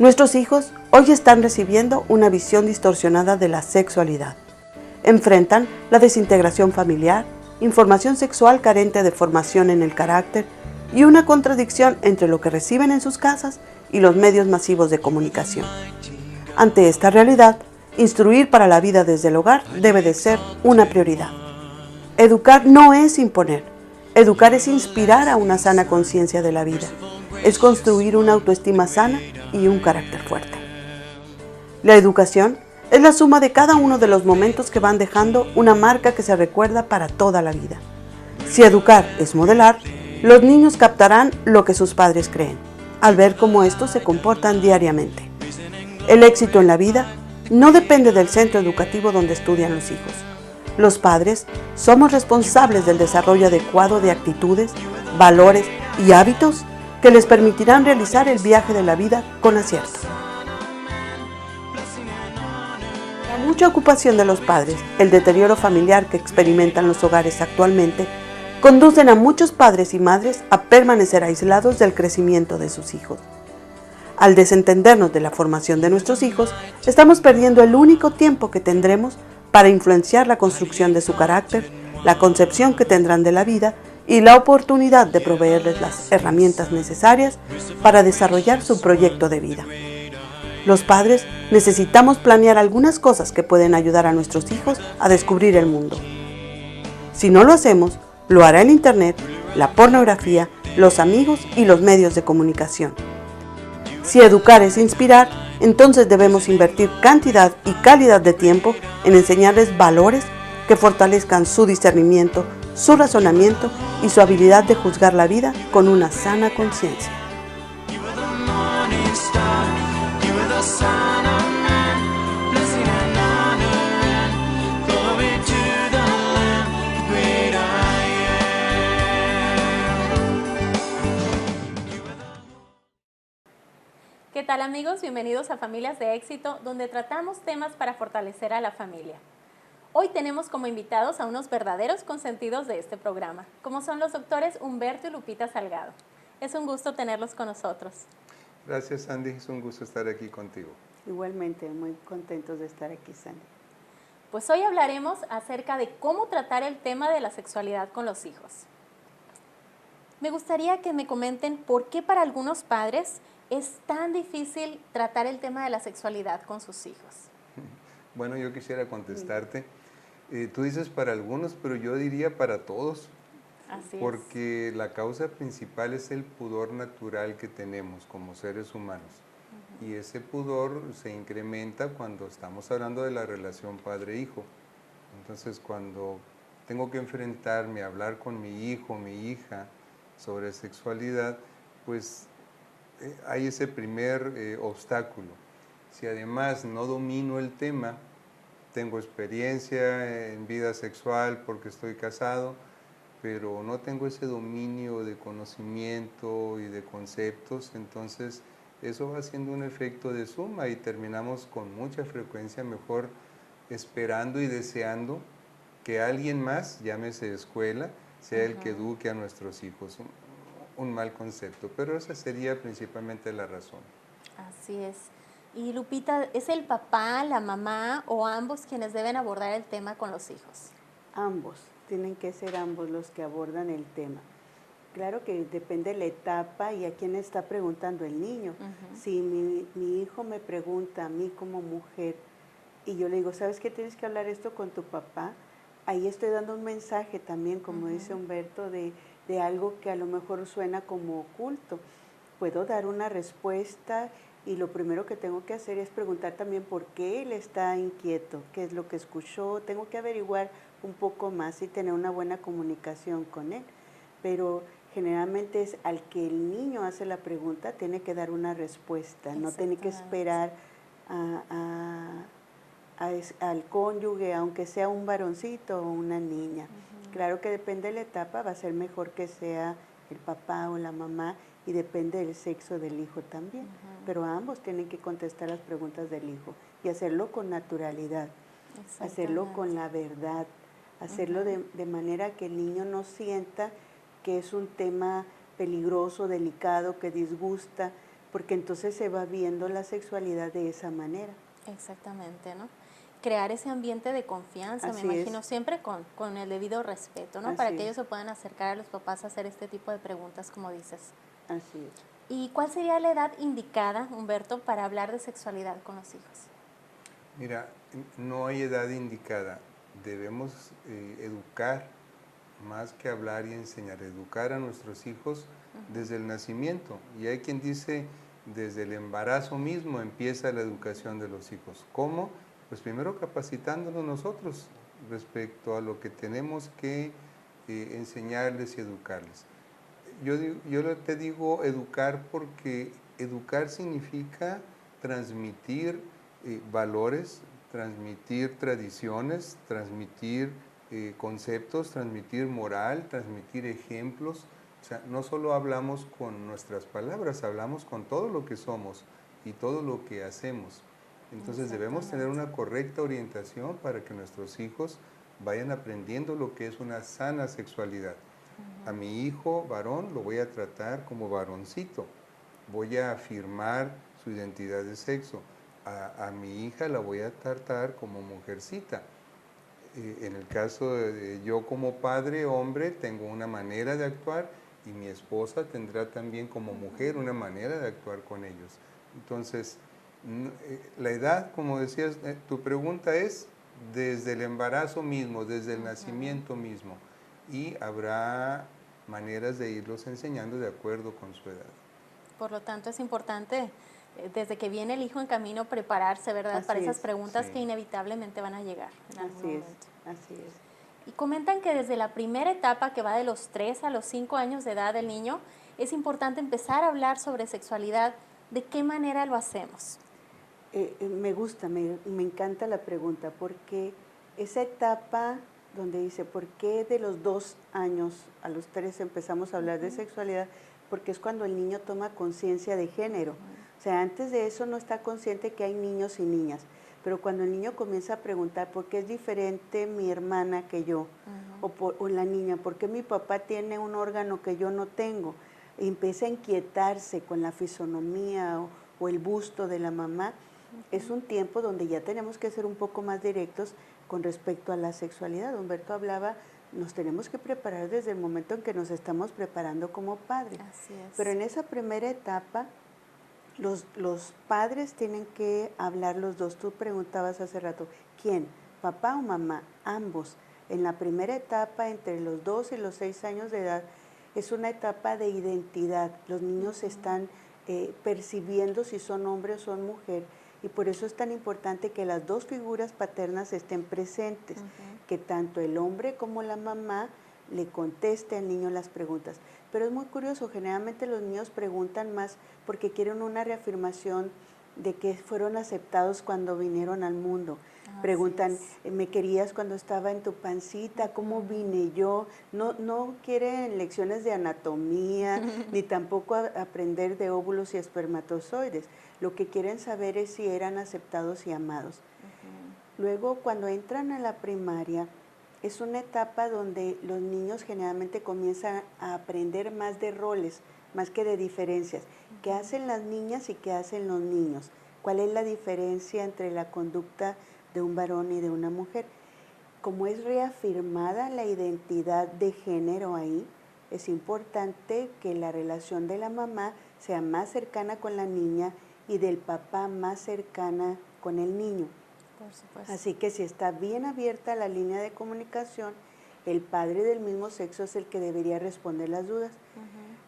Nuestros hijos hoy están recibiendo una visión distorsionada de la sexualidad. Enfrentan la desintegración familiar, información sexual carente de formación en el carácter y una contradicción entre lo que reciben en sus casas y los medios masivos de comunicación. Ante esta realidad, instruir para la vida desde el hogar debe de ser una prioridad. Educar no es imponer. Educar es inspirar a una sana conciencia de la vida. Es construir una autoestima sana y un carácter fuerte. La educación es la suma de cada uno de los momentos que van dejando una marca que se recuerda para toda la vida. Si educar es modelar, los niños captarán lo que sus padres creen, al ver cómo estos se comportan diariamente. El éxito en la vida no depende del centro educativo donde estudian los hijos. Los padres somos responsables del desarrollo adecuado de actitudes, valores y hábitos que les permitirán realizar el viaje de la vida con acierto. La mucha ocupación de los padres, el deterioro familiar que experimentan los hogares actualmente, conducen a muchos padres y madres a permanecer aislados del crecimiento de sus hijos. Al desentendernos de la formación de nuestros hijos, estamos perdiendo el único tiempo que tendremos para influenciar la construcción de su carácter, la concepción que tendrán de la vida y la oportunidad de proveerles las herramientas necesarias para desarrollar su proyecto de vida. Los padres necesitamos planear algunas cosas que pueden ayudar a nuestros hijos a descubrir el mundo. Si no lo hacemos, lo hará el Internet, la pornografía, los amigos y los medios de comunicación. Si educar es inspirar, entonces debemos invertir cantidad y calidad de tiempo en enseñarles valores que fortalezcan su discernimiento, su razonamiento y su habilidad de juzgar la vida con una sana conciencia. ¿Qué tal, amigos? Bienvenidos a Familias de Éxito, donde tratamos temas para fortalecer a la familia. Hoy tenemos como invitados a unos verdaderos consentidos de este programa, como son los doctores Humberto y Lupita Salgado. Es un gusto tenerlos con nosotros. Gracias, Sandy. Es un gusto estar aquí contigo. Igualmente, muy contentos de estar aquí, Sandy. Pues hoy hablaremos acerca de cómo tratar el tema de la sexualidad con los hijos. Me gustaría que me comenten por qué para algunos padres es tan difícil tratar el tema de la sexualidad con sus hijos. Bueno, yo quisiera contestarte. Tú dices para algunos, pero yo diría para todos. Así porque la causa principal es el pudor natural que tenemos como seres humanos. Y ese pudor se incrementa cuando estamos hablando de la relación padre-hijo. Entonces, cuando tengo que enfrentarme a hablar con mi hijo, mi hija, sobre sexualidad, pues hay ese primer obstáculo. Si además no domino el tema, tengo experiencia en vida sexual porque estoy casado, pero no tengo ese dominio de conocimiento y de conceptos, entonces eso va haciendo un efecto de suma y terminamos con mucha frecuencia mejor esperando y deseando que alguien más, llámese escuela, sea el que eduque a nuestros hijos. Un mal concepto, pero esa sería principalmente la razón. Así es. Y Lupita, ¿es el papá, la mamá o ambos quienes deben abordar el tema con los hijos? Ambos, tienen que ser ambos los que abordan el tema. Claro que depende de la etapa y a quién está preguntando el niño. Si mi hijo me pregunta a mí como mujer y yo le digo, ¿sabes qué? Tienes que hablar esto con tu papá. Ahí estoy dando un mensaje también, como dice Humberto, de algo que a lo mejor suena como oculto. Puedo dar una respuesta y lo primero que tengo que hacer es preguntar también por qué él está inquieto, qué es lo que escuchó. Tengo que averiguar un poco más y tener una buena comunicación con él. Pero generalmente es al que el niño hace la pregunta, tiene que dar una respuesta, no tiene que esperar al cónyuge, aunque sea un varoncito o una niña. Claro que depende de la etapa, va a ser mejor que sea el papá o la mamá y depende del sexo del hijo también. Pero ambos tienen que contestar las preguntas del hijo y hacerlo con naturalidad, hacerlo con la verdad, hacerlo de manera que el niño no sienta que es un tema peligroso, delicado, que disgusta, porque entonces se va viendo la sexualidad de esa manera. Exactamente, ¿no? Crear ese ambiente de confianza, Así me imagino, es. siempre con el debido respeto, ¿no? Así Para que es. ellos se puedan acercar a los papás a hacer este tipo de preguntas, como dices. Así es. ¿Y cuál sería la edad indicada, Humberto, para hablar de sexualidad con los hijos? Mira, no hay edad indicada. Debemos educar más que hablar y enseñar, educar a nuestros hijos desde el nacimiento. Y hay quien dice, desde el embarazo mismo empieza la educación de los hijos. ¿Cómo? Pues primero capacitándonos nosotros respecto a lo que tenemos que enseñarles y educarles. Yo te digo educar porque educar significa transmitir valores, transmitir tradiciones, transmitir conceptos, transmitir moral, transmitir ejemplos. O sea, no solo hablamos con nuestras palabras, hablamos con todo lo que somos y todo lo que hacemos. Entonces debemos tener una correcta orientación para que nuestros hijos vayan aprendiendo lo que es una sana sexualidad. A mi hijo varón lo voy a tratar como varoncito, voy a afirmar su identidad de sexo. A mi hija la voy a tratar como mujercita. En el caso de yo como padre, hombre, tengo una manera de actuar y mi esposa tendrá también como mujer una manera de actuar con ellos. Entonces, la edad, como decías, tu pregunta es desde el embarazo mismo, desde el nacimiento mismo, y habrá maneras de irlos enseñando de acuerdo con su edad. Por lo tanto, es importante, desde que viene el hijo en camino, prepararse, ¿verdad? Así Para esas es. preguntas Sí. que inevitablemente van a llegar en algún Así es. momento. Así es. Y comentan que desde la primera etapa, que va de los 3 a los 5 años de edad del niño, es importante empezar a hablar sobre sexualidad. ¿De qué manera lo hacemos? Me gusta, me encanta la pregunta, porque esa etapa donde dice, ¿por qué de los 2 años a los 3 empezamos a hablar de sexualidad? Porque es cuando el niño toma conciencia de género. O sea, antes de eso no está consciente que hay niños y niñas, pero cuando el niño comienza a preguntar, ¿por qué es diferente mi hermana que yo? O la niña, ¿por qué mi papá tiene un órgano que yo no tengo? Y empieza a inquietarse con la fisonomía o el busto de la mamá. Es un tiempo donde ya tenemos que ser un poco más directos con respecto a la sexualidad. Humberto hablaba, nos tenemos que preparar desde el momento en que nos estamos preparando como padres. Así es. Pero en esa primera etapa, los padres tienen que hablar los dos. Tú preguntabas hace rato, ¿quién? ¿Papá o mamá? Ambos. En la primera etapa, entre los 2 y los 6 años de edad, es una etapa de identidad. Los niños están percibiendo si son hombre o son mujer, y por eso es tan importante que las dos figuras paternas estén presentes, que tanto el hombre como la mamá le conteste al niño las preguntas. Pero es muy curioso, generalmente los niños preguntan más porque quieren una reafirmación de que fueron aceptados cuando vinieron al mundo. Preguntan, ¿me querías cuando estaba en tu pancita? ¿Cómo vine yo? No quieren lecciones de anatomía, ni tampoco aprender de óvulos y espermatozoides. Lo que quieren saber es si eran aceptados y amados. Luego, cuando entran a la primaria, es una etapa donde los niños generalmente comienzan a aprender más de roles, más que de diferencias. ¿Qué hacen las niñas y qué hacen los niños? ¿Cuál es la diferencia entre la conducta de un varón y de una mujer? Como es reafirmada la identidad de género ahí, es importante que la relación de la mamá sea más cercana con la niña y del papá más cercana con el niño. Por supuesto. Así que si está bien abierta la línea de comunicación, el padre del mismo sexo es el que debería responder las dudas.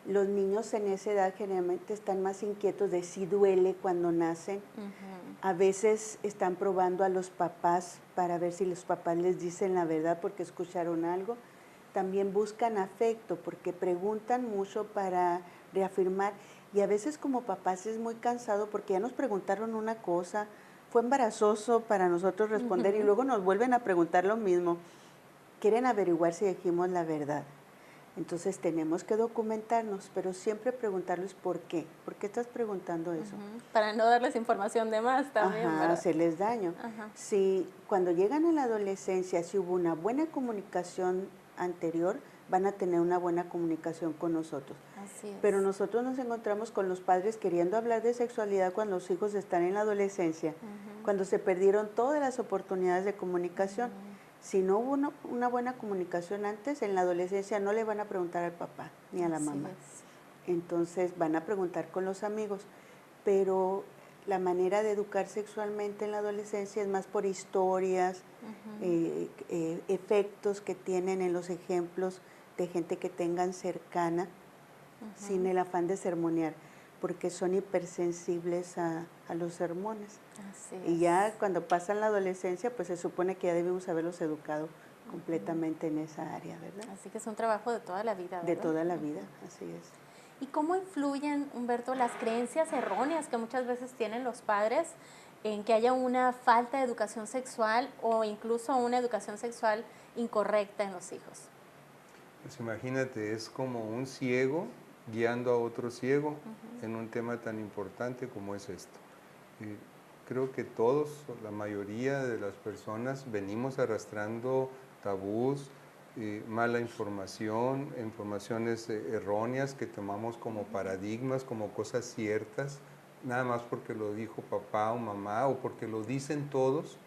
Los niños en esa edad generalmente están más inquietos de si duele cuando nacen. A veces están probando a los papás para ver si los papás les dicen la verdad porque escucharon algo. También buscan afecto porque preguntan mucho para reafirmar, y a veces como papás es muy cansado porque ya nos preguntaron una cosa, fue embarazoso para nosotros responder y luego nos vuelven a preguntar lo mismo. Quieren averiguar si dijimos la verdad. Entonces tenemos que documentarnos, pero siempre preguntarles por qué. ¿Por qué estás preguntando eso? Para no darles información de más también, ¿verdad? Hacerles daño. Si cuando llegan a la adolescencia, si hubo una buena comunicación anterior, van a tener una buena comunicación con nosotros. Así es. Pero nosotros nos encontramos con los padres queriendo hablar de sexualidad cuando los hijos están en la adolescencia, cuando se perdieron todas las oportunidades de comunicación. Si no hubo una buena comunicación antes, en la adolescencia no le van a preguntar al papá ni a la mamá. Entonces van a preguntar con los amigos, pero la manera de educar sexualmente en la adolescencia es más por historias, efectos que tienen en los ejemplos de gente que tengan cercana, sin el afán de sermonear, porque son hipersensibles a los sermones. Y ya cuando pasan la adolescencia, pues se supone que ya debemos haberlos educado completamente en esa área, ¿verdad? Así que es un trabajo de toda la vida, ¿verdad? De toda la vida, así es. ¿Y cómo influyen, Humberto, las creencias erróneas que muchas veces tienen los padres en que haya una falta de educación sexual o incluso una educación sexual incorrecta en los hijos? Pues imagínate, es como un ciego guiando a otro ciego en un tema tan importante como es esto. Creo que todos, la mayoría de las personas, venimos arrastrando tabús, mala información, informaciones erróneas que tomamos como paradigmas, como cosas ciertas, nada más porque lo dijo papá o mamá o porque lo dicen todos,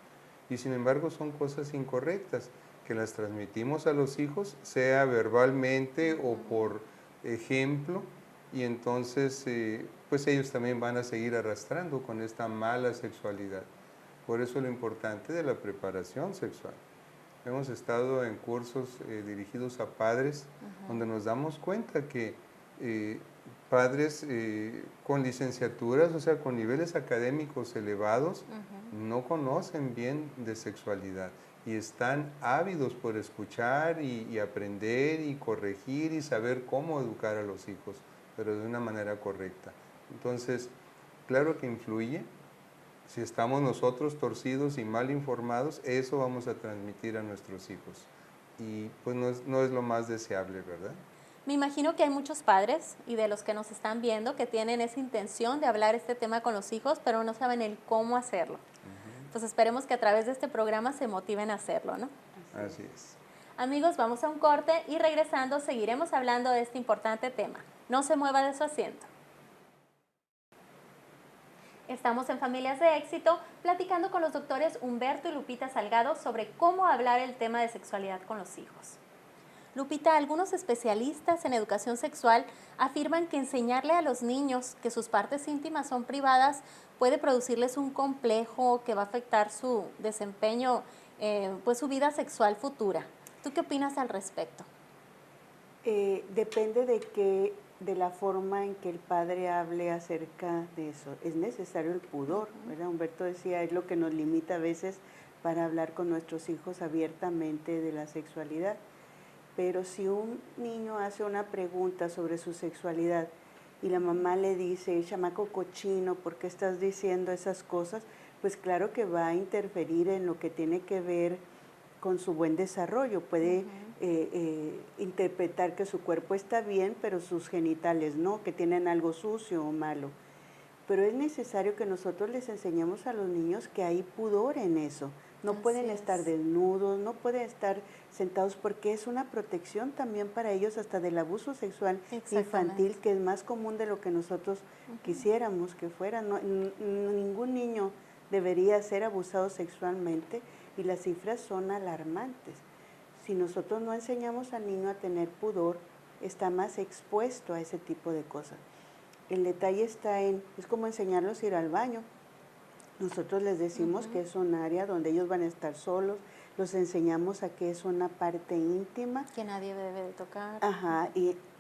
y sin embargo son cosas incorrectas que las transmitimos a los hijos, sea verbalmente o por ejemplo, y entonces pues ellos también van a seguir arrastrando con esta mala sexualidad. Por eso lo importante de la preparación sexual. Hemos estado en cursos dirigidos a padres donde nos damos cuenta que padres con licenciaturas, o sea, con niveles académicos elevados, no conocen bien de sexualidad y están ávidos por escuchar y aprender y corregir y saber cómo educar a los hijos, pero de una manera correcta. Entonces, claro que influye. Si estamos nosotros torcidos y mal informados, eso vamos a transmitir a nuestros hijos. Y pues no es lo más deseable, ¿verdad? Me imagino que hay muchos padres y de los que nos están viendo que tienen esa intención de hablar este tema con los hijos, pero no saben el cómo hacerlo. Entonces esperemos que a través de este programa se motiven a hacerlo, ¿no? Así es. Amigos, vamos a un corte y regresando seguiremos hablando de este importante tema. No se mueva de su asiento. Estamos en Familias de Éxito platicando con los doctores Humberto y Lupita Salgado sobre cómo hablar el tema de sexualidad con los hijos. Lupita, algunos especialistas en educación sexual afirman que enseñarle a los niños que sus partes íntimas son privadas puede producirles un complejo que va a afectar su desempeño, pues su vida sexual futura. ¿Tú qué opinas al respecto? Depende de la forma en que el padre hable acerca de eso. Es necesario el pudor, ¿verdad? Humberto decía, es lo que nos limita a veces para hablar con nuestros hijos abiertamente de la sexualidad. Pero si un niño hace una pregunta sobre su sexualidad y la mamá le dice, chamaco cochino, ¿por qué estás diciendo esas cosas? Pues claro que va a interferir en lo que tiene que ver con su buen desarrollo. Puede interpretar que su cuerpo está bien, pero sus genitales no, que tienen algo sucio o malo. Pero es necesario que nosotros les enseñemos a los niños que hay pudor en eso. No pueden estar desnudos, no pueden estar sentados, porque es una protección también para ellos hasta del abuso sexual infantil, que es más común de lo que nosotros quisiéramos que fuera. Ningún niño debería ser abusado sexualmente y las cifras son alarmantes. Si nosotros no enseñamos al niño a tener pudor, está más expuesto a ese tipo de cosas. El detalle está es como enseñarlos a ir al baño. Nosotros les decimos que es un área donde ellos van a estar solos, los enseñamos a que es una parte íntima. Que nadie debe de tocar. Ajá,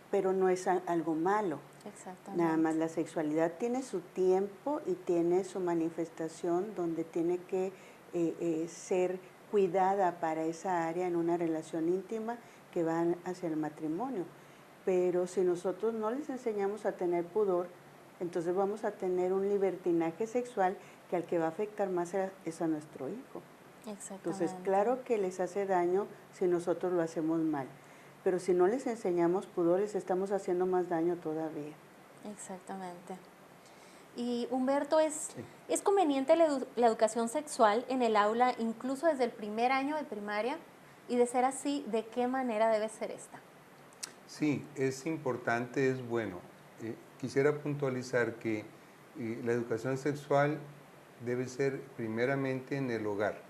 pero no es algo malo. Exactamente. Nada más la sexualidad tiene su tiempo y tiene su manifestación donde tiene que ser cuidada para esa área en una relación íntima que va hacia el matrimonio. Pero si nosotros no les enseñamos a tener pudor, entonces vamos a tener un libertinaje sexual que al que va a afectar más es a nuestro hijo. Entonces, claro que les hace daño si nosotros lo hacemos mal, pero si no les enseñamos pudor, les estamos haciendo más daño todavía. Exactamente. Y Humberto, ¿es conveniente la educación sexual en el aula, incluso desde el primer año de primaria? Y de ser así, ¿de qué manera debe ser esta? Sí, es importante, es bueno. Quisiera puntualizar que la educación sexual debe ser primeramente en el hogar.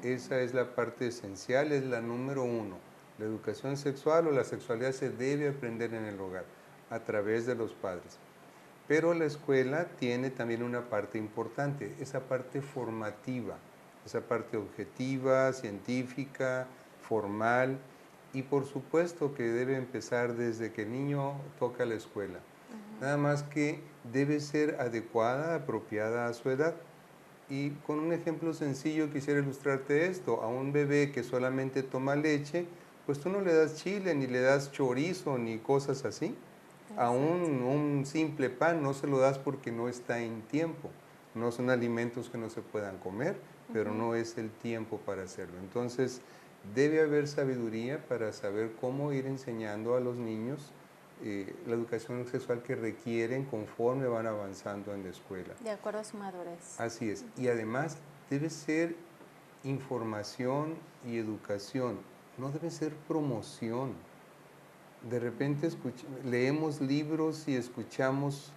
Esa es la parte esencial, es la número uno. La educación sexual o la sexualidad se debe aprender en el hogar, a través de los padres. Pero la escuela tiene también una parte importante, esa parte formativa, esa parte objetiva, científica, formal, y por supuesto que debe empezar desde que el niño toca la escuela. Nada más que debe ser adecuada, apropiada a su edad. Y con un ejemplo sencillo quisiera ilustrarte esto. A un bebé que solamente toma leche, pues tú no le das chile, ni le das chorizo, ni cosas así. A un simple pan no se lo das porque no está en tiempo. No son alimentos que no se puedan comer, pero no es el tiempo para hacerlo. Entonces, debe haber sabiduría para saber cómo ir enseñando a los niños la educación sexual que requieren conforme van avanzando en la escuela. De acuerdo a su madurez. Así es. Y además debe ser información y educación, no debe ser promoción. De repente leemos libros y escuchamos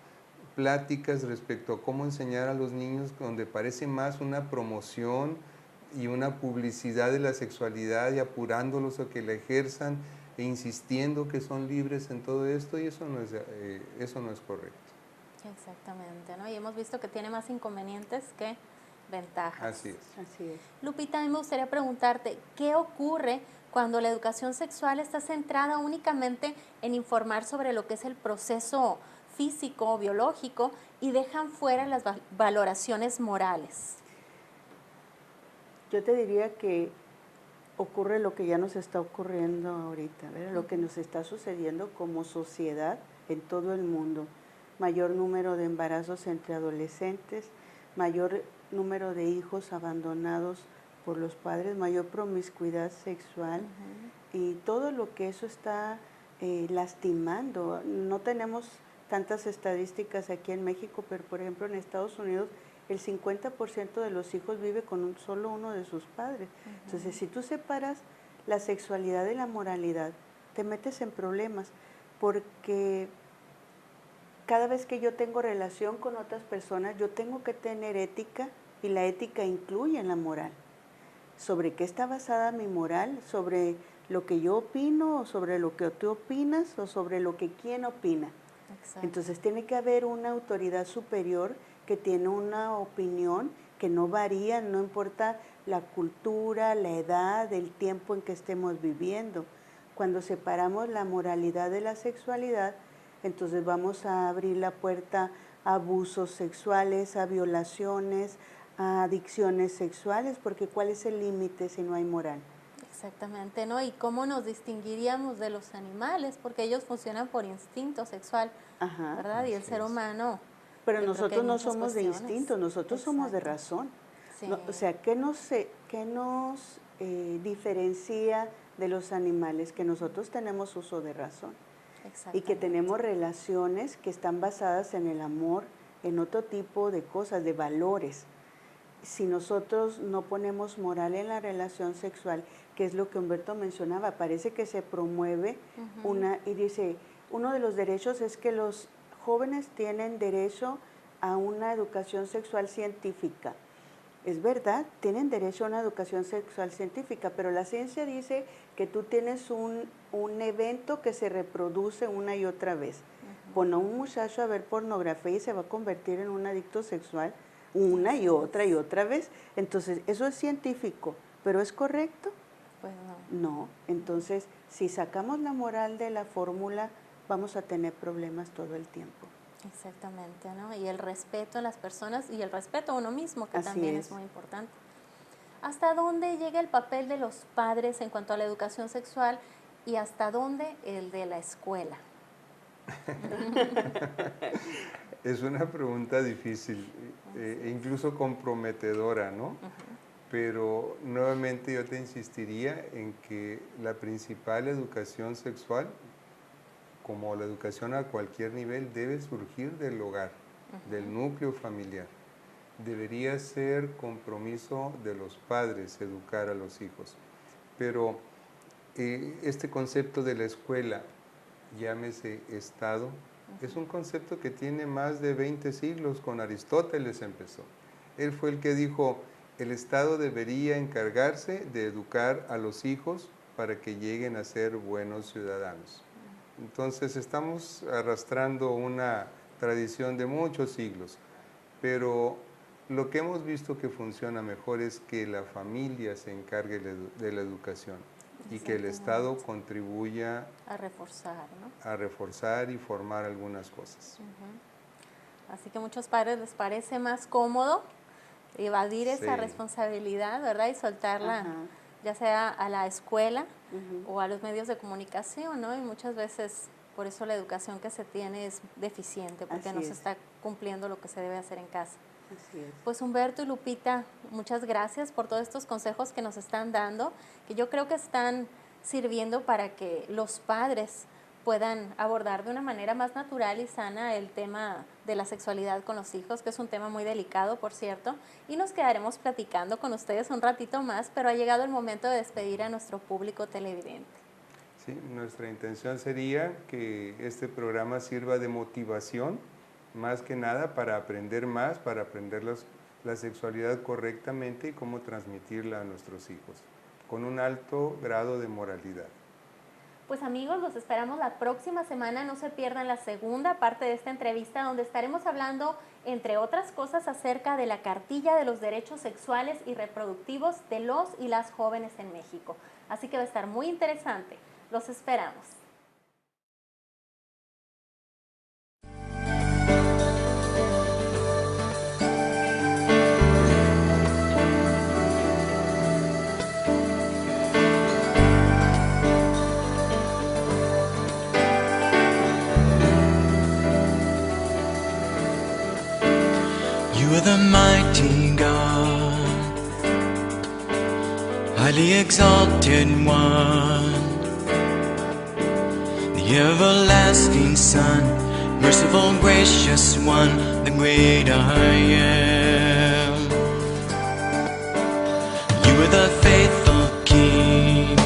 pláticas respecto a cómo enseñar a los niños donde parece más una promoción y una publicidad de la sexualidad y apurándolos a que la ejerzan e insistiendo que son libres en todo esto, y eso no es correcto. Exactamente, ¿no? Y hemos visto que tiene más inconvenientes que ventajas. Así es. Así es. Lupita, a mí me gustaría preguntarte, ¿qué ocurre cuando la educación sexual está centrada únicamente en informar sobre lo que es el proceso físico o biológico y dejan fuera las valoraciones morales? Yo te diría que ocurre lo que ya nos está ocurriendo ahorita, ¿verdad? Lo que nos está sucediendo como sociedad en todo el mundo. Mayor número de embarazos entre adolescentes, mayor número de hijos abandonados por los padres, mayor promiscuidad sexual y todo lo que eso está lastimando. No tenemos tantas estadísticas aquí en México, pero por ejemplo en Estados Unidos el 50% de los hijos vive con solo uno de sus padres. Entonces, si tú separas la sexualidad de la moralidad, te metes en problemas, porque cada vez que yo tengo relación con otras personas, yo tengo que tener ética, y la ética incluye en la moral. ¿Sobre qué está basada mi moral? ¿Sobre lo que yo opino, o sobre lo que tú opinas, o sobre lo que quién opina? Exacto. Entonces tiene que haber una autoridad superior que tiene una opinión que no varía, no importa la cultura, la edad, el tiempo en que estemos viviendo. Cuando separamos la moralidad de la sexualidad, entonces vamos a abrir la puerta a abusos sexuales, a violaciones, a adicciones sexuales, porque ¿cuál es el límite si no hay moral? Exactamente, ¿no? ¿Y cómo nos distinguiríamos de los animales? Porque ellos funcionan por instinto sexual, ¿verdad? Y el ser humano... Pero nosotros no somos de instinto, nosotros somos de razón. Sí. No, o sea, ¿qué nos diferencia de los animales? Que nosotros tenemos uso de razón. Y que tenemos relaciones que están basadas en el amor, en otro tipo de cosas, de valores. Si nosotros no ponemos moral en la relación sexual, que es lo que Humberto mencionaba, parece que se promueve y dice, uno de los derechos es que los jóvenes tienen derecho a una educación sexual científica. Es verdad, tienen derecho a una educación sexual científica, pero la ciencia dice que tú tienes un evento que se reproduce una y otra vez. Pon a un muchacho a ver pornografía y se va a convertir en un adicto sexual una y otra vez. Entonces, eso es científico, ¿pero es correcto? Pues no. No. Entonces, si sacamos la moral de la fórmula, vamos a tener problemas todo el tiempo. Exactamente, ¿no? Y el respeto a las personas y el respeto a uno mismo, que también es muy importante. ¿Hasta dónde llega el papel de los padres en cuanto a la educación sexual y hasta dónde el de la escuela? Es una pregunta difícil, incluso comprometedora, ¿no? Pero nuevamente yo te insistiría en que la principal educación sexual, como la educación a cualquier nivel, debe surgir del hogar, del núcleo familiar. Debería ser compromiso de los padres educar a los hijos. Pero este concepto de la escuela, llámese Estado, es un concepto que tiene más de 20 siglos, con Aristóteles empezó. Él fue el que dijo, el Estado debería encargarse de educar a los hijos para que lleguen a ser buenos ciudadanos. Entonces estamos arrastrando una tradición de muchos siglos, pero lo que hemos visto que funciona mejor es que la familia se encargue de la educación y que el Estado contribuya a reforzar, ¿no? A reforzar y formar algunas cosas. Así que a muchos padres les parece más cómodo evadir esa responsabilidad, ¿verdad? Y soltarla, ya sea a la escuela o a los medios de comunicación, ¿no? Y muchas veces por eso la educación que se tiene es deficiente, porque no se está cumpliendo lo que se debe hacer en casa. Así es. Pues Humberto y Lupita, muchas gracias por todos estos consejos que nos están dando, que yo creo que están sirviendo para que los padres puedan abordar de una manera más natural y sana el tema de la sexualidad con los hijos, que es un tema muy delicado, por cierto, y nos quedaremos platicando con ustedes un ratito más, pero ha llegado el momento de despedir a nuestro público televidente. Sí, nuestra intención sería que este programa sirva de motivación, más que nada para aprender más, para aprender la sexualidad correctamente y cómo transmitirla a nuestros hijos, con un alto grado de moralidad. Pues amigos, los esperamos la próxima semana, no se pierdan la segunda parte de esta entrevista donde estaremos hablando, entre otras cosas, acerca de la cartilla de los derechos sexuales y reproductivos de los y las jóvenes en México. Así que va a estar muy interesante. Los esperamos. You are the mighty God, highly exalted one, the everlasting Son, merciful, gracious one, the great I am. You are the faithful King.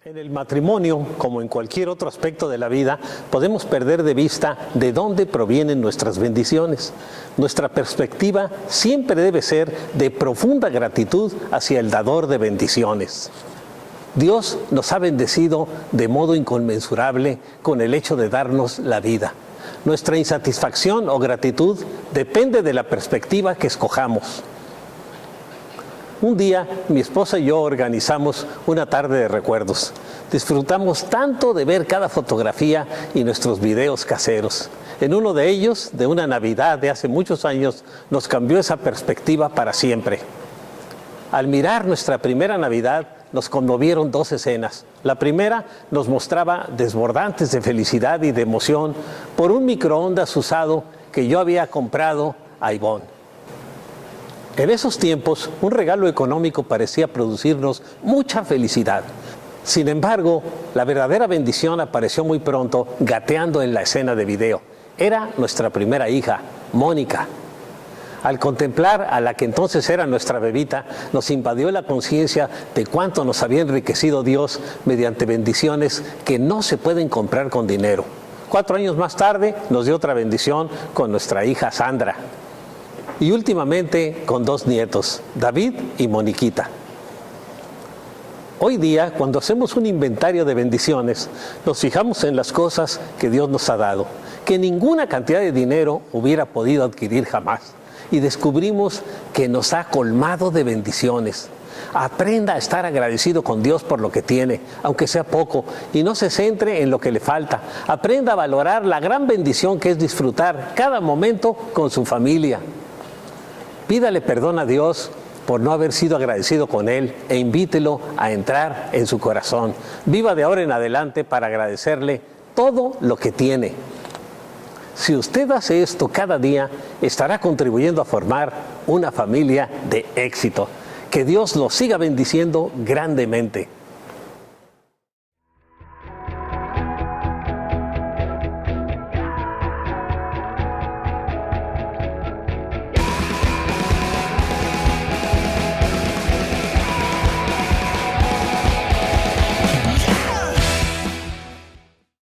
En el matrimonio, como en cualquier otro aspecto de la vida, podemos perder de vista de dónde provienen nuestras bendiciones. Nuestra perspectiva siempre debe ser de profunda gratitud hacia el dador de bendiciones. Dios nos ha bendecido de modo inconmensurable con el hecho de darnos la vida. Nuestra insatisfacción o gratitud depende de la perspectiva que escojamos. Un día, mi esposa y yo organizamos una tarde de recuerdos. Disfrutamos tanto de ver cada fotografía y nuestros videos caseros. En uno de ellos, de una Navidad de hace muchos años, nos cambió esa perspectiva para siempre. Al mirar nuestra primera Navidad, nos conmovieron dos escenas. La primera nos mostraba desbordantes de felicidad y de emoción por un microondas usado que yo había comprado a Ivonne. En esos tiempos, un regalo económico parecía producirnos mucha felicidad. Sin embargo, la verdadera bendición apareció muy pronto gateando en la escena de video. Era nuestra primera hija, Mónica. Al contemplar a la que entonces era nuestra bebita, nos invadió la conciencia de cuánto nos había enriquecido Dios mediante bendiciones que no se pueden comprar con dinero. 4 años más tarde, nos dio otra bendición con nuestra hija Sandra. Y últimamente con 2 nietos, David y Moniquita. Hoy día, cuando hacemos un inventario de bendiciones, nos fijamos en las cosas que Dios nos ha dado, que ninguna cantidad de dinero hubiera podido adquirir jamás. Y descubrimos que nos ha colmado de bendiciones. Aprenda a estar agradecido con Dios por lo que tiene, aunque sea poco, y no se centre en lo que le falta. Aprenda a valorar la gran bendición que es disfrutar cada momento con su familia. Pídale perdón a Dios por no haber sido agradecido con Él e invítelo a entrar en su corazón. Viva de ahora en adelante para agradecerle todo lo que tiene. Si usted hace esto cada día, estará contribuyendo a formar una familia de éxito. Que Dios lo siga bendiciendo grandemente.